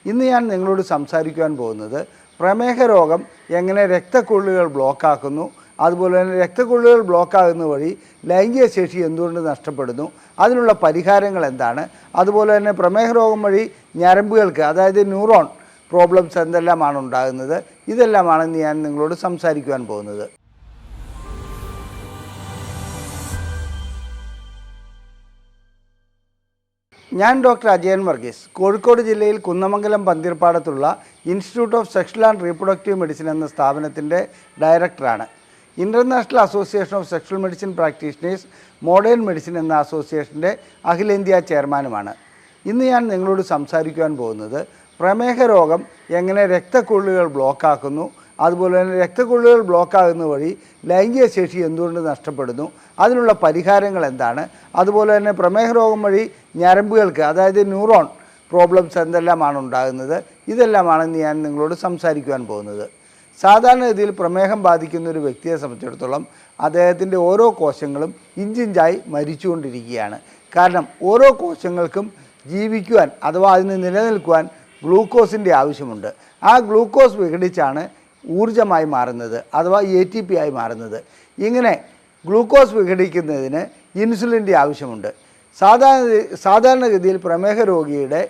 ഇന്ന് ഞാൻ നിങ്ങളോട് സംസാരിക്കുവാൻ പോകുന്നത് പ്രമേഹ രോഗം എങ്ങനെ രക്തക്കുഴലുകൾ ബ്ലോക്കാക്കുന്നു, അതുപോലെ തന്നെ രക്തക്കുഴലുകൾ ബ്ലോക്കാകുന്ന വഴി ലൈംഗിക ശേഷി എന്തുകൊണ്ട് നഷ്ടപ്പെടുന്നു, അതിനുള്ള പരിഹാരങ്ങൾ എന്താണ്, അതുപോലെ തന്നെ പ്രമേഹ രോഗം വഴി ഞരമ്പുകൾക്ക് അതായത് ന്യൂറോൺ പ്രോബ്ലംസ് എന്തെല്ലാമാണ് ഉണ്ടാകുന്നത്, ഇതെല്ലാമാണ് ഞാൻ നിങ്ങളോട് സംസാരിക്കുവാൻ പോകുന്നത്. ഞാൻ ഡോക്ടർ അജയൻ വർഗീസ്, കോഴിക്കോട് ജില്ലയിൽ കുന്നമംഗലം പന്തിർപ്പാടത്തുള്ള institute of sexual and reproductive medicine എന്ന സ്ഥാപനത്തിൻ്റെ ഡയറക്ടറാണ്. International association of sexual medicine practitioners modern medicine എന്ന അസോസിയേഷൻ്റെ അഖിലേന്ത്യാ ചെയർമാനുമാണ്. ഇന്ന് ഞാൻ നിങ്ങളോട് സംസാരിക്കുവാൻ പോകുന്നത് പ്രമേഹ രോഗം എങ്ങനെ രക്തക്കുഴലുകൾ ബ്ലോക്കാക്കുന്നു, അതുപോലെ തന്നെ രക്തക്കുഴലുകൾ ബ്ലോക്കാകുന്ന വഴി ലൈംഗിക ശേഷി എന്തുകൊണ്ട് നഷ്ടപ്പെടുന്നു, അതിനുള്ള പരിഹാരങ്ങൾ എന്താണ്, അതുപോലെ തന്നെ പ്രമേഹ രോഗം വഴി ഞരമ്പുകൾക്ക് അതായത് ന്യൂറോൺ പ്രോബ്ലംസ് എന്തെല്ലാമാണ് ഉണ്ടാകുന്നത്, ഇതെല്ലാമാണ് ഞാൻ നിങ്ങളോട് സംസാരിക്കുവാൻ പോകുന്നത്. സാധാരണഗതിയിൽ പ്രമേഹം ബാധിക്കുന്ന ഒരു വ്യക്തിയെ സംബന്ധിച്ചിടത്തോളം അദ്ദേഹത്തിൻ്റെ ഓരോ കോശങ്ങളും ഇഞ്ചിഞ്ചായി മരിച്ചുകൊണ്ടിരിക്കുകയാണ്. കാരണം ഓരോ കോശങ്ങൾക്കും ജീവിക്കുവാൻ അഥവാ അതിന് നിലനിൽക്കുവാൻ ഗ്ലൂക്കോസിൻ്റെ ആവശ്യമുണ്ട്. ആ ഗ്ലൂക്കോസ് വിഘടിച്ചാണ് ഊർജ്ജമായി മാറുന്നത് അഥവാ ATP ആയി മാറുന്നത്. ഇങ്ങനെ ഗ്ലൂക്കോസ് വിഘടിക്കുന്നതിന് ഇൻസുലിൻ്റെ ആവശ്യമുണ്ട്. സാധാരണഗതിയിൽ പ്രമേഹ രോഗിയുടെ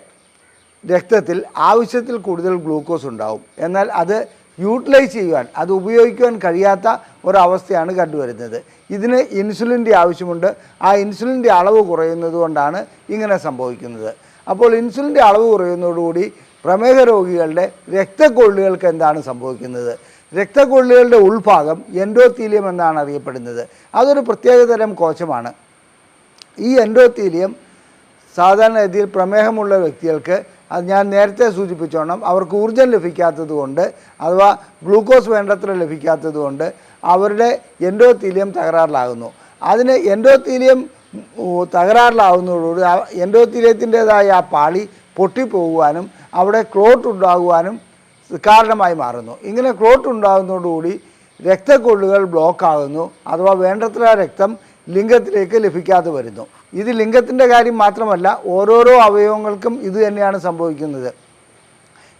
രക്തത്തിൽ ആവശ്യത്തിൽ കൂടുതൽ ഗ്ലൂക്കോസ് ഉണ്ടാവും. എന്നാൽ അത് യൂട്ടിലൈസ് ചെയ്യുവാൻ, അത് ഉപയോഗിക്കുവാൻ കഴിയാത്ത ഒരവസ്ഥയാണ് കണ്ടുവരുന്നത്. ഇതിന് ഇൻസുലിൻ്റെ ആവശ്യമുണ്ട്. ആ ഇൻസുലിൻ്റെ അളവ് കുറയുന്നത് കൊണ്ടാണ് ഇങ്ങനെ സംഭവിക്കുന്നത്. അപ്പോൾ ഇൻസുലിൻ്റെ അളവ് കുറയുന്നതോടുകൂടി പ്രമേഹ രോഗികളുടെ രക്തക്കൊള്ളുകൾക്ക് എന്താണ് സംഭവിക്കുന്നത്? രക്തക്കൊള്ളുകളുടെ ഉൾഭാഗം എൻഡോത്തീലിയം എന്നാണ് അറിയപ്പെടുന്നത്. അതൊരു പ്രത്യേകതരം കോശമാണ്. ഈ എൻഡോത്തീലിയം സാധാരണഗതിയിൽ പ്രമേഹമുള്ള വ്യക്തികൾക്ക്, അത് ഞാൻ നേരത്തെ സൂചിപ്പിച്ചോണം, അവർക്ക് ഊർജ്ജം ലഭിക്കാത്തത് കൊണ്ട് അഥവാ ഗ്ലൂക്കോസ് വേണ്ടത്ര ലഭിക്കാത്തത് കൊണ്ട് അവരുടെ എൻഡോത്തീലിയം തകരാറിലാകുന്നു. അതിന് എൻഡോത്തീലിയം തകരാറിലാകുന്നതോടുകൂടി എൻഡോത്തീലിയത്തിൻ്റേതായ ആ പാളി പൊട്ടിപ്പോകുവാനും അവിടെ ക്ലോട്ട് ഉണ്ടാകുവാനും കാരണമായി മാറുന്നു. ഇങ്ങനെ ക്ലോട്ട് ഉണ്ടാകുന്നതോടുകൂടി രക്തക്കൊള്ളുകൾ ബ്ലോക്കാകുന്നു അഥവാ വേണ്ടത്ര രക്തം ലിംഗത്തിലേക്ക് ലഭിക്കാതെ വരുന്നു. ഇത് ലിംഗത്തിൻ്റെ കാര്യം മാത്രമല്ല, ഓരോരോ അവയവങ്ങൾക്കും ഇത് തന്നെയാണ് സംഭവിക്കുന്നത്.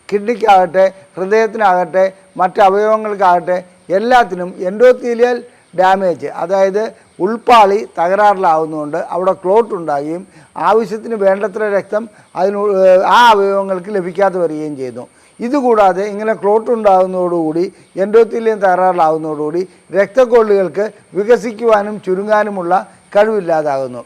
കിഡ്നിക്കാകട്ടെ, ഹൃദയത്തിനാകട്ടെ, മറ്റ് അവയവങ്ങൾക്കാകട്ടെ, എല്ലാത്തിനും എൻഡോത്തീലിയൽ ഡാമേജ് അതായത് ഉൾപ്പാളി തകരാറിലാവുന്നതുകൊണ്ട് അവിടെ ക്ലോട്ട് ഉണ്ടാകുകയും ആവശ്യത്തിന് വേണ്ടത്ര രക്തം ആ അവയവങ്ങൾക്ക് ലഭിക്കാതെ വരികയും ചെയ്യുന്നു. ഇതുകൂടാതെ ഇങ്ങനെ ക്ലോട്ട് ഉണ്ടാകുന്നതോടുകൂടി എൻഡോത്തീലിയം തകരാറിലാവുന്നതോടുകൂടി രക്തക്കൊള്ളുകൾക്ക് വികസിക്കുവാനും ചുരുങ്ങാനുമുള്ള കഴിവില്ലാതാകുന്നു.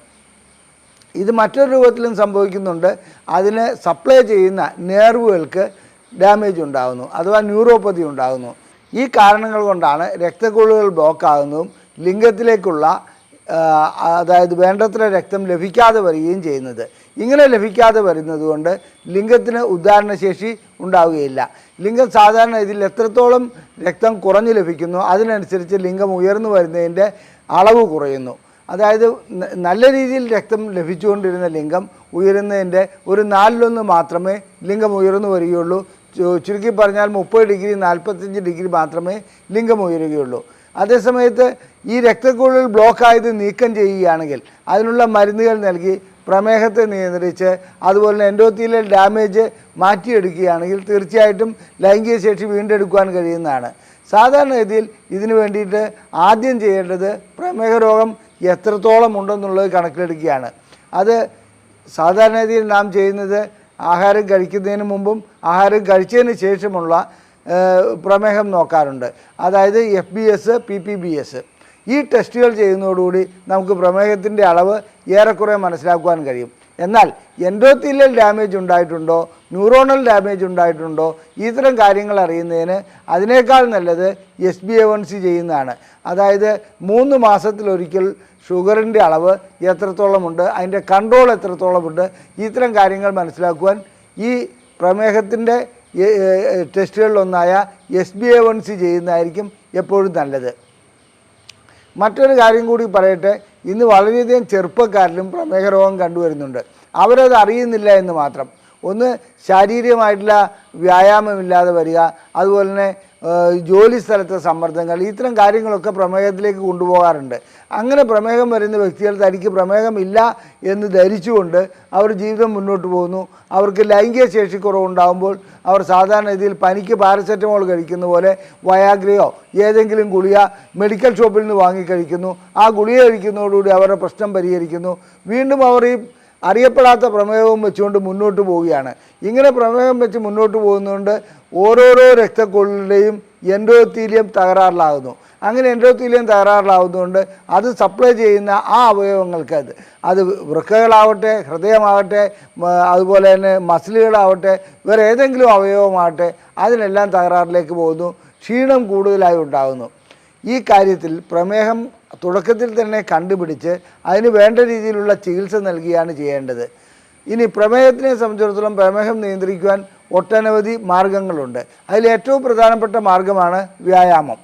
ഇത് മറ്റൊരു രൂപത്തിലും സംഭവിക്കുന്നുണ്ട്. അതിന് സപ്ലൈ ചെയ്യുന്ന നെർവുകൾക്ക് ഡാമേജ് ഉണ്ടാകുന്നു അഥവാ ന്യൂറോപ്പതി ഉണ്ടാകുന്നു. ഈ കാരണങ്ങൾ കൊണ്ടാണ് രക്തക്കൊള്ളുകൾ ബ്ലോക്കാകുന്നതും ലിംഗത്തിലേക്കുള്ള അതായത് വേണ്ടത്ര രക്തം ലഭിക്കാതെ വരികയും ചെയ്യുന്നത്. ഇങ്ങനെ ലഭിക്കാതെ വരുന്നത് കൊണ്ട് ലിംഗത്തിന് ഉദ്ധാരണശേഷി ഉണ്ടാവുകയില്ല. ലിംഗം സാധാരണ ഇതിൽ എത്രത്തോളം രക്തം കുറഞ്ഞു ലഭിക്കുന്നു അതിനനുസരിച്ച് ലിംഗം ഉയർന്നു വരുന്നതിൻ്റെ അളവ് കുറയുന്നു. അതായത് നല്ല രീതിയിൽ രക്തം ലഭിച്ചുകൊണ്ടിരുന്ന ലിംഗം ഉയരുന്നതിൻ്റെ ഒരു 1/4 മാത്രമേ ലിംഗം ഉയർന്നു വരികയുള്ളൂ. ചുരുക്കി പറഞ്ഞാൽ 30 ഡിഗ്രി 45 ഡിഗ്രി മാത്രമേ ലിംഗം ഉയരുകയുള്ളൂ. അതേസമയത്ത് ഈ രക്തക്കൊള്ളുകൾ ബ്ലോക്കായത് നീക്കം ചെയ്യുകയാണെങ്കിൽ, അതിനുള്ള മരുന്നുകൾ നൽകി പ്രമേഹത്തെ നിയന്ത്രിച്ച് അതുപോലെ തന്നെ എൻഡോത്തീലിയൽ ഡാമേജ് മാറ്റിയെടുക്കുകയാണെങ്കിൽ തീർച്ചയായിട്ടും ലൈംഗിക ശേഷി വീണ്ടെടുക്കുവാൻ കഴിയുന്നതാണ്. സാധാരണഗതിയിൽ ഇതിനു വേണ്ടിയിട്ട് ആദ്യം ചെയ്യേണ്ടത് പ്രമേഹ രോഗം എത്രത്തോളം ഉണ്ടെന്നുള്ളത് കണക്കിലെടുക്കുകയാണ്. അത് സാധാരണഗതിയിൽ നാം ചെയ്യുന്നത് ആഹാരം കഴിക്കുന്നതിന് മുമ്പും ആഹാരം കഴിച്ചതിന് ശേഷമുള്ള പ്രമേഹം നോക്കാറുണ്ട്. അതായത് FBS, PPBS. ഈ ടെസ്റ്റുകൾ ചെയ്യുന്നതോടുകൂടി നമുക്ക് പ്രമേഹത്തിൻ്റെ അളവ് ഏറെക്കുറെ മനസ്സിലാക്കുവാൻ കഴിയും. എന്നാൽ എൻഡോത്തീലിയൽ ഡാമേജ് ഉണ്ടായിട്ടുണ്ടോ, ന്യൂറോണൽ ഡാമേജ് ഉണ്ടായിട്ടുണ്ടോ, ഇത്തരം കാര്യങ്ങൾ അറിയുന്നതിന് അതിനേക്കാൾ നല്ലത് SbA1c ചെയ്യുന്നതാണ്. അതായത് 3 മാസത്തിലൊരിക്കൽ ഷുഗറിൻ്റെ അളവ് എത്രത്തോളമുണ്ട്, അതിൻ്റെ കൺട്രോൾ എത്രത്തോളമുണ്ട്, ഇത്തരം കാര്യങ്ങൾ മനസ്സിലാക്കുവാൻ ഈ പ്രമേഹത്തിൻ്റെ ടെസ്റ്റുകളിലൊന്നായ SbA1c ചെയ്യുന്നതായിരിക്കും എപ്പോഴും നല്ലത്. മറ്റൊരു കാര്യം കൂടി പറയട്ടെ, ഇന്ന് വളരെയധികം ചെറുപ്പക്കാരിലും പ്രമേഹ രോഗം കണ്ടുവരുന്നുണ്ട്. അവരത് അറിയുന്നില്ല എന്ന് മാത്രം. ഒന്ന്, ശാരീരികമായിട്ടുള്ള വ്യായാമമില്ലാതെ വരിക, അതുപോലെ തന്നെ ജോലി സ്ഥലത്തെ സമ്മർദ്ദങ്ങൾ, ഇത്തരം കാര്യങ്ങളൊക്കെ പ്രമേഹത്തിലേക്ക് കൊണ്ടുപോകാറുണ്ട്. അങ്ങനെ പ്രമേഹം വരുന്ന വ്യക്തികൾ തനിക്ക് പ്രമേഹമില്ല എന്ന് ധരിച്ചുകൊണ്ട് അവർ ജീവിതം മുന്നോട്ട് പോകുന്നു. അവർക്ക് ലൈംഗിക ശേഷിക്കുറവുണ്ടാകുമ്പോൾ അവർ സാധാരണ രീതിയിൽ പനിക്ക് പാരസെറ്റമോൾ കഴിക്കുന്ന പോലെ വയാഗ്രയോ ഏതെങ്കിലും ഗുളിക മെഡിക്കൽ ഷോപ്പിൽ നിന്ന് വാങ്ങിക്കഴിക്കുന്നു. ആ ഗുളിക കഴിക്കുന്നതോടുകൂടി അവരുടെ പ്രശ്നം പരിഹരിക്കുന്നു. വീണ്ടും അവർ ഈ അറിയപ്പെടാത്ത പ്രമേഹവും വെച്ചുകൊണ്ട് മുന്നോട്ട് പോവുകയാണ്. ഇങ്ങനെ പ്രമേഹം വെച്ച് മുന്നോട്ട് പോകുന്നതുകൊണ്ട് ഓരോരോ രക്തക്കൊള്ളിൻ്റെയും എൻഡോത്തീലിയം തകരാറിലാകുന്നു. അങ്ങനെ എൻഡോത്തീലിയം തകരാറിലാകുന്നതുകൊണ്ട് അത് സപ്ലൈ ചെയ്യുന്ന ആ അവയവങ്ങൾക്ക് അത് വൃക്കകളാവട്ടെ, ഹൃദയമാവട്ടെ, അതുപോലെ തന്നെ മസിലുകളാവട്ടെ, വേറെ ഏതെങ്കിലും അവയവമാവട്ടെ, അതിനെല്ലാം തകരാറിലേക്ക് പോകുന്നു. ക്ഷീണം കൂടുതലായി ഉണ്ടാകുന്നു. ഈ കാര്യത്തിൽ പ്രമേഹം തുടക്കത്തിൽ തന്നെ കണ്ടുപിടിച്ച് അതിന് വേണ്ട രീതിയിലുള്ള ചികിത്സ നൽകുകയാണ് ചെയ്യേണ്ടത്. ഇനി പ്രമേഹത്തിനെ സംബന്ധിച്ചിടത്തോളം പ്രമേഹം നിയന്ത്രിക്കുവാൻ ഒട്ടനവധി മാർഗങ്ങളുണ്ട്. അതിൽ ഏറ്റവും പ്രധാനപ്പെട്ട മാർഗമാണ് വ്യായാമം.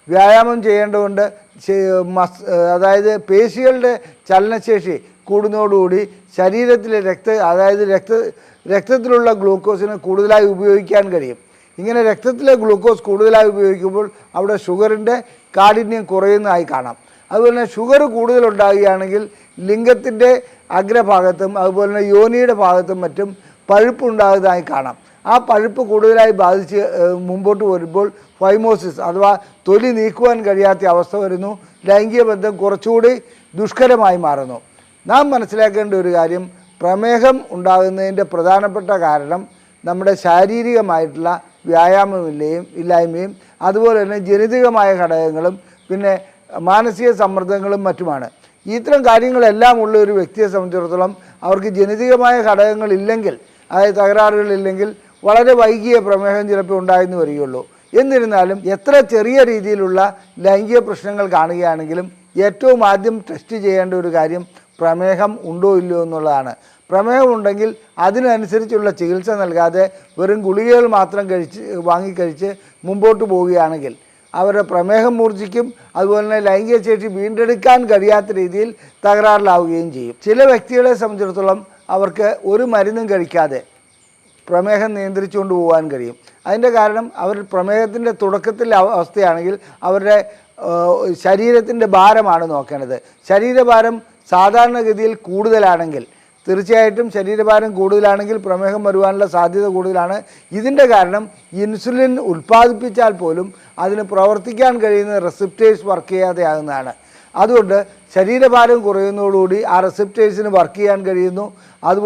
വ്യായാമം ചെയ്യേണ്ടതുകൊണ്ട് അതായത് പേശികളുടെ ചലനശേഷി കൂടുന്നതോടുകൂടി ശരീരത്തിലെ രക്തത്തിലുള്ള ഗ്ലൂക്കോസിനെ കൂടുതലായി ഉപയോഗിക്കാൻ കഴിയും. ഇങ്ങനെ രക്തത്തിലെ ഗ്ലൂക്കോസ് കൂടുതലായി ഉപയോഗിക്കുമ്പോൾ അവിടെ ഷുഗറിൻ്റെ കാഠിന്യം കുറയുന്നതായി കാണാം. അതുപോലെ തന്നെ ഷുഗർ കൂടുതലുണ്ടാകുകയാണെങ്കിൽ ലിംഗത്തിൻ്റെ അഗ്രഭാഗത്തും അതുപോലെ തന്നെ യോനിയുടെ ഭാഗത്തും മറ്റും പഴുപ്പുണ്ടാകുന്നതായി കാണാം. ആ പഴുപ്പ് കൂടുതലായി ബാധിച്ച് മുമ്പോട്ട് വരുമ്പോൾ ഫൈമോസിസ് അഥവാ തൊലി നീക്കുവാൻ കഴിയാത്ത അവസ്ഥ വരുന്നു. ലൈംഗിക ബന്ധം കുറച്ചുകൂടി ദുഷ്കരമായി മാറുന്നു. നാം മനസ്സിലാക്കേണ്ട ഒരു കാര്യം, പ്രമേഹം ഉണ്ടാകുന്നതിൻ്റെ പ്രധാനപ്പെട്ട കാരണം നമ്മുടെ ശാരീരികമായിട്ടുള്ള ഇല്ലായ്മയും അതുപോലെ തന്നെ ജനിതകമായ ഘടകങ്ങളും പിന്നെ മാനസിക സമ്മർദ്ദങ്ങളും മറ്റുമാണ്. ഇത്തരം കാര്യങ്ങളെല്ലാം ഉള്ള ഒരു വ്യക്തിയെ സംബന്ധിച്ചിടത്തോളം അവർക്ക് ജനിതകമായ ഘടകങ്ങളില്ലെങ്കിൽ, അതായത് തകരാറുകളില്ലെങ്കിൽ വളരെ വൈകിയ പ്രമേഹം ചിലപ്പോൾ ഉണ്ടായെന്ന് വരികയുള്ളൂ. എന്നിരുന്നാലും എത്ര ചെറിയ രീതിയിലുള്ള ലൈംഗിക പ്രശ്നങ്ങൾ കാണുകയാണെങ്കിലും ഏറ്റവും ആദ്യം ടെസ്റ്റ് ചെയ്യേണ്ട ഒരു കാര്യം പ്രമേഹം ഉണ്ടോ ഇല്ലയോ എന്നുള്ളതാണ്. പ്രമേഹമുണ്ടെങ്കിൽ അതിനനുസരിച്ചുള്ള ചികിത്സ നൽകാതെ വെറും ഗുളികകൾ മാത്രം വാങ്ങിക്കഴിച്ച് മുമ്പോട്ട് പോവുകയാണെങ്കിൽ അവരുടെ പ്രമേഹം മൂർച്ഛിക്കും. അതുപോലെ തന്നെ ലൈംഗിക ശേഷി വീണ്ടെടുക്കാൻ കഴിയാത്ത രീതിയിൽ തകരാറിലാവുകയും ചെയ്യും. ചില വ്യക്തികളെ സംബന്ധിച്ചിടത്തോളം അവർക്ക് ഒരു മരുന്നും കഴിക്കാതെ പ്രമേഹം നിയന്ത്രിച്ചുകൊണ്ട് പോകാൻ കഴിയും. അതിൻ്റെ കാരണം അവർ പ്രമേഹത്തിൻ്റെ തുടക്കത്തിലെ അവസ്ഥയാണെങ്കിൽ അവരുടെ ശരീരത്തിൻ്റെ ഭാരമാണ് നോക്കേണ്ടത്. ശരീരഭാരം സാധാരണഗതിയിൽ കൂടുതലാണെങ്കിൽ തീർച്ചയായിട്ടും ശരീരഭാരം കൂടുതലാണെങ്കിൽ പ്രമേഹം വരുവാനുള്ള സാധ്യത കൂടുതലാണ്. ഇതിൻ്റെ കാരണം ഇൻസുലിൻ ഉൽപ്പാദിപ്പിച്ചാൽ പോലും അതിന് പ്രവർത്തിക്കാൻ കഴിയുന്ന റിസപ്റ്റേഴ്സ് വർക്ക് ചെയ്യാതെ ആകുന്നതാണ്. അതുകൊണ്ട് ശരീരഭാരം കുറയുന്നതോടുകൂടി ആ റിസപ്റ്റേഴ്സിന് വർക്ക് ചെയ്യാൻ കഴിയുന്നു. അത്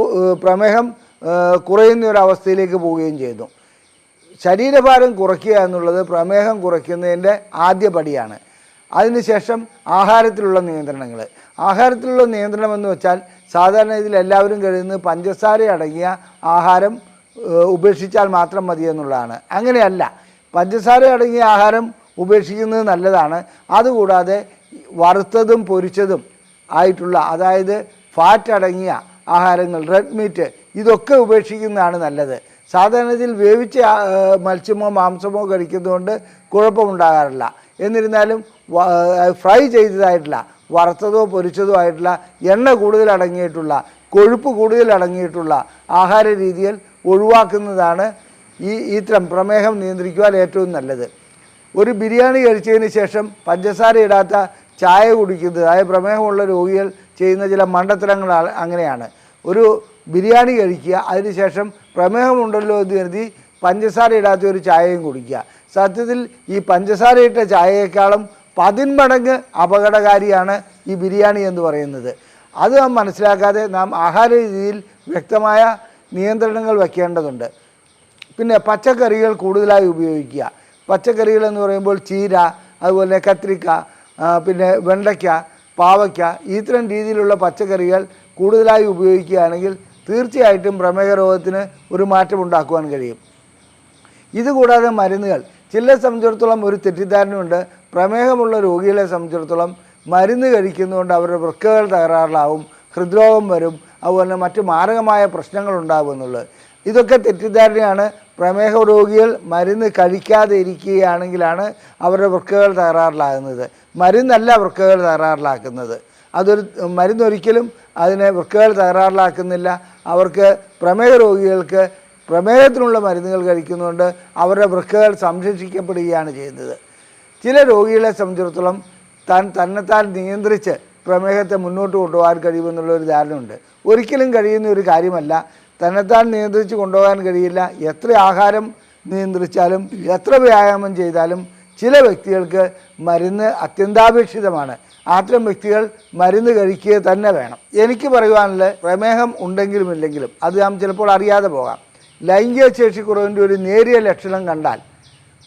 പ്രമേഹം കുറയുന്ന ഒരവസ്ഥയിലേക്ക് പോവുകയും ചെയ്യുന്നു. ശരീരഭാരം കുറയ്ക്കുക എന്നുള്ളത് പ്രമേഹം കുറയ്ക്കുന്നതിൻ്റെ ആദ്യ പടിയാണ്. അതിനുശേഷം ആഹാരത്തിലുള്ള നിയന്ത്രണങ്ങൾ. ആഹാരത്തിലുള്ള നിയന്ത്രണം എന്ന് വെച്ചാൽ സാധാരണ ഇതിൽ എല്ലാവരും കഴിയുന്നത് പഞ്ചസാര അടങ്ങിയ ആഹാരം ഉപേക്ഷിച്ചാൽ മാത്രം മതി എന്നുള്ളതാണ്. അങ്ങനെയല്ല, പഞ്ചസാര അടങ്ങിയ ആഹാരം ഉപേക്ഷിക്കുന്നത് നല്ലതാണ്. അതുകൂടാതെ വറുത്തതും പൊരിച്ചതും ആയിട്ടുള്ള, അതായത് ഫാറ്റ് അടങ്ങിയ ആഹാരങ്ങൾ, റെഡ് മീറ്റ്, ഇതൊക്കെ ഉപേക്ഷിക്കുന്നതാണ് നല്ലത്. സാധാരണ ഇതിൽ വേവിച്ച മത്സ്യമോ മാംസമോ കഴിക്കുന്നതുകൊണ്ട് കുഴപ്പമുണ്ടാകാറില്ല. എന്നിരുന്നാലും ഫ്രൈ ചെയ്തതായിട്ടുള്ള, വറുത്തതോ പൊരിച്ചതോ ആയിട്ടുള്ള, എണ്ണ കൂടുതൽ അടങ്ങിയിട്ടുള്ള, കൊഴുപ്പ് കൂടുതൽ അടങ്ങിയിട്ടുള്ള ആഹാര രീതികൾ ഒഴിവാക്കുന്നതാണ് ഇത്തരം പ്രമേഹം നിയന്ത്രിക്കുവാൻ ഏറ്റവും നല്ലത്. ഒരു ബിരിയാണി കഴിച്ചതിന് ശേഷം പഞ്ചസാര ഇടാത്ത ചായ കുടിക്കുന്നത്, അതായത് പ്രമേഹമുള്ള രോഗികൾ ചെയ്യുന്ന ചില മണ്ടത്തരങ്ങൾ അങ്ങനെയാണ്. ഒരു ബിരിയാണി കഴിക്കുക, അതിനുശേഷം പ്രമേഹമുണ്ടല്ലോ എന്ന് കരുതി പഞ്ചസാര ഇടാത്ത ഒരു ചായയും കുടിക്കുക. സത്യത്തിൽ ഈ പഞ്ചസാരയിട്ട ചായയേക്കാളും 10 മടങ്ങ് അപകടകാരിയാണ് ഈ ബിരിയാണി എന്ന് പറയുന്നത്. അത് നാം മനസ്സിലാക്കാതെ നാം ആഹാര രീതിയിൽ വ്യക്തമായ നിയന്ത്രണങ്ങൾ വയ്ക്കേണ്ടതുണ്ട്. പിന്നെ പച്ചക്കറികൾ കൂടുതലായി ഉപയോഗിക്കുക. പച്ചക്കറികൾ എന്ന് പറയുമ്പോൾ ചീര, അതുപോലെ കത്രിക്ക, പിന്നെ വെണ്ടയ്ക്ക, പാവയ്ക്ക, ഇത്തരം രീതിയിലുള്ള പച്ചക്കറികൾ കൂടുതലായി ഉപയോഗിക്കുകയാണെങ്കിൽ തീർച്ചയായിട്ടും പ്രമേഹ രോഗത്തിന് ഒരു മാറ്റം ഉണ്ടാക്കുവാൻ കഴിയും. ഇതുകൂടാതെ മരുന്നുകൾ, ചിലരെ സംബന്ധിച്ചിടത്തോളം ഒരു തെറ്റിദ്ധാരണയുണ്ട്, പ്രമേഹമുള്ള രോഗികളെ സംബന്ധിച്ചിടത്തോളം മരുന്ന് കഴിക്കുന്നതുകൊണ്ട് അവരുടെ വൃക്കകൾ തകരാറിലാവും, ഹൃദ്രോഗം വരും, അതുപോലെ മറ്റ് മാരകമായ പ്രശ്നങ്ങൾ ഉണ്ടാകും എന്നുള്ളത്. ഇതൊക്കെ തെറ്റിദ്ധാരണയാണ്. പ്രമേഹ രോഗികൾ മരുന്ന് കഴിക്കാതെ ഇരിക്കുകയാണെങ്കിലാണ് അവരുടെ വൃക്കകൾ തകരാറിലാകുന്നത്. മരുന്നല്ല വൃക്കകൾ തകരാറിലാക്കുന്നത്. മരുന്നൊരിക്കലും അതിനെ വൃക്കകൾ തകരാറിലാക്കുന്നില്ല. അവർക്ക് പ്രമേഹ രോഗികൾക്ക് പ്രമേഹത്തിനുള്ള മരുന്നുകൾ കഴിക്കുന്നതുകൊണ്ട് അവരുടെ വൃക്കകൾ സംരക്ഷിക്കപ്പെടുകയാണ് ചെയ്യുന്നത്. ചില രോഗികളെ സംബന്ധിച്ചിടത്തോളം തന്നെത്താൻ നിയന്ത്രിച്ച് പ്രമേഹത്തെ മുന്നോട്ട് കൊണ്ടുപോകാൻ കഴിയുമെന്നുള്ളൊരു ധാരണയുണ്ട്. ഒരിക്കലും കഴിയുന്ന ഒരു കാര്യമല്ല. തന്നെത്താൻ നിയന്ത്രിച്ച് കൊണ്ടുപോകാൻ കഴിയില്ല. എത്ര ആഹാരം നിയന്ത്രിച്ചാലും എത്ര വ്യായാമം ചെയ്താലും ചില വ്യക്തികൾക്ക് മരുന്ന് അത്യന്താപേക്ഷിതമാണ്. അത്തരം വ്യക്തികൾ മരുന്ന് കഴിക്കുക തന്നെ വേണം. എനിക്ക് പറയുവാനുള്ളത്, പ്രമേഹം ഉണ്ടെങ്കിലും ഇല്ലെങ്കിലും അത് നാം ചിലപ്പോൾ അറിയാതെ പോകാം. ലൈംഗിക ശേഷിക്കുറവിൻ്റെ ഒരു നേരിയ ലക്ഷണം കണ്ടാൽ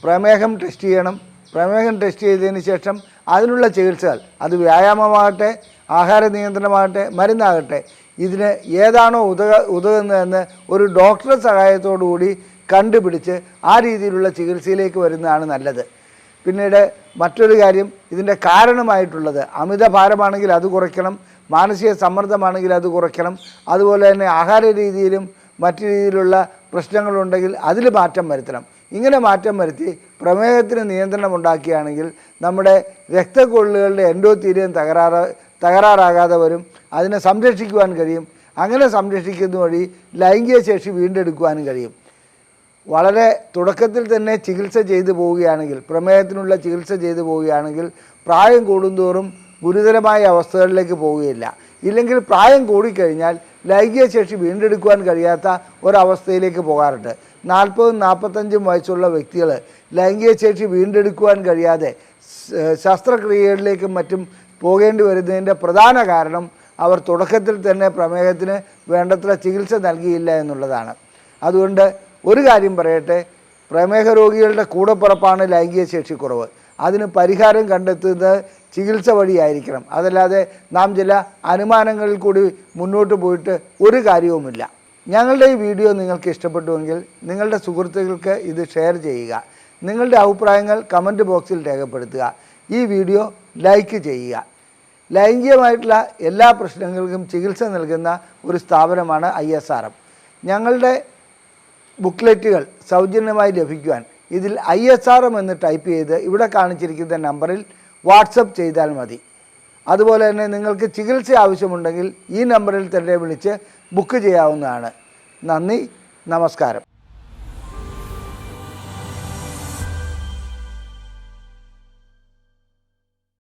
പ്രമേഹം ടെസ്റ്റ് ചെയ്യണം. പ്രമേഹം ടെസ്റ്റ് ചെയ്തതിന് ശേഷം അതിനുള്ള ചികിത്സകൾ, അത് വ്യായാമമാകട്ടെ, ആഹാര നിയന്ത്രണമാകട്ടെ, മരുന്നാകട്ടെ, ഇതിന് ഏതാണോ ഉതകുന്നതെന്ന് ഒരു ഡോക്ടറുടെ സഹായത്തോടുകൂടി കണ്ടുപിടിച്ച് ആ രീതിയിലുള്ള ചികിത്സയിലേക്ക് വരുന്നതാണ് നല്ലത്. പിന്നീട് മറ്റൊരു കാര്യം, ഇതിൻ്റെ കാരണമായിട്ടുള്ളത് അമിതഭാരമാണെങ്കിൽ അത് കുറയ്ക്കണം, മാനസിക സമ്മർദ്ദമാണെങ്കിൽ അത് കുറയ്ക്കണം, അതുപോലെ തന്നെ ആഹാര രീതിയിലും മറ്റു രീതിയിലുള്ള പ്രശ്നങ്ങളുണ്ടെങ്കിൽ അതിൽ മാറ്റം വരുത്തണം. ഇങ്ങനെ മാറ്റം വരുത്തി പ്രമേഹത്തിന് നിയന്ത്രണം ഉണ്ടാക്കുകയാണെങ്കിൽ നമ്മുടെ രക്തക്കൊള്ളുകളുടെ എൻഡോത്തീലിയം തകരാറാകാതെ വരും. അതിനെ സംരക്ഷിക്കുവാൻ കഴിയും. അങ്ങനെ സംരക്ഷിക്കുന്ന വഴി ലൈംഗിക ശേഷി വീണ്ടെടുക്കുവാനും കഴിയും. വളരെ തുടക്കത്തിൽ തന്നെ ചികിത്സ ചെയ്തു പോവുകയാണെങ്കിൽ, പ്രമേഹത്തിനുള്ള ചികിത്സ ചെയ്തു പോവുകയാണെങ്കിൽ പ്രായം കൂടുന്തോറും ഗുരുതരമായ അവസ്ഥകളിലേക്ക് പോവുകയില്ല. ഇല്ലെങ്കിൽ പ്രായം കൂടിക്കഴിഞ്ഞാൽ ലൈംഗിക ശേഷി വീണ്ടെടുക്കുവാൻ കഴിയാത്ത ഒരവസ്ഥയിലേക്ക് പോകാറുണ്ട്. 40-45 വയസ്സുള്ള വ്യക്തികൾ ലൈംഗിക ശേഷി വീണ്ടെടുക്കുവാൻ കഴിയാതെ ശസ്ത്രക്രിയകളിലേക്കും മറ്റും പോകേണ്ടി വരുന്നതിൻ്റെ പ്രധാന കാരണം അവർ തുടക്കത്തിൽ തന്നെ പ്രമേഹത്തിന് വേണ്ടത്ര ചികിത്സ നൽകിയില്ല എന്നുള്ളതാണ്. അതുകൊണ്ട് ഒരു കാര്യം പറയട്ടെ, പ്രമേഹ രോഗികളുടെ കൂടപ്പിറപ്പാണ് ലൈംഗിക ശേഷിക്കുറവ്. അതിന് പരിഹാരം കണ്ടെത്തുന്നത് ചികിത്സ വഴിയായിരിക്കണം. അതല്ലാതെ നാം ചില അനുമാനങ്ങളിൽ കൂടി മുന്നോട്ട് പോയിട്ട് ഒരു കാര്യവുമില്ല. ഞങ്ങളുടെ ഈ വീഡിയോ നിങ്ങൾക്ക് ഇഷ്ടപ്പെട്ടുവെങ്കിൽ നിങ്ങളുടെ സുഹൃത്തുക്കൾക്ക് ഇത് ഷെയർ ചെയ്യുക. നിങ്ങളുടെ അഭിപ്രായങ്ങൾ കമൻറ്റ് ബോക്സിൽ രേഖപ്പെടുത്തുക. ഈ വീഡിയോ ലൈക്ക് ചെയ്യുക. ലൈംഗികമായിട്ടുള്ള എല്ലാ പ്രശ്നങ്ങൾക്കും ചികിത്സ നൽകുന്ന ഒരു സ്ഥാപനമാണ് ISRM. ഞങ്ങളുടെ ബുക്ക്ലെറ്റുകൾ സൗജന്യമായി ലഭിക്കുവാൻ ഇതിൽ ISRM എന്ന് ടൈപ്പ് ചെയ്ത് ഇവിടെ കാണിച്ചിരിക്കുന്ന നമ്പറിൽ വാട്സപ്പ് ചെയ്താൽ മതി. അതുപോലെ തന്നെ നിങ്ങൾക്ക് ചികിത്സ ആവശ്യമുണ്ടെങ്കിൽ ഈ നമ്പറിൽ തന്നെ വിളിച്ച് ബുക്ക് ചെയ്യാവുന്നതാണ്. നന്ദി, നമസ്കാരം.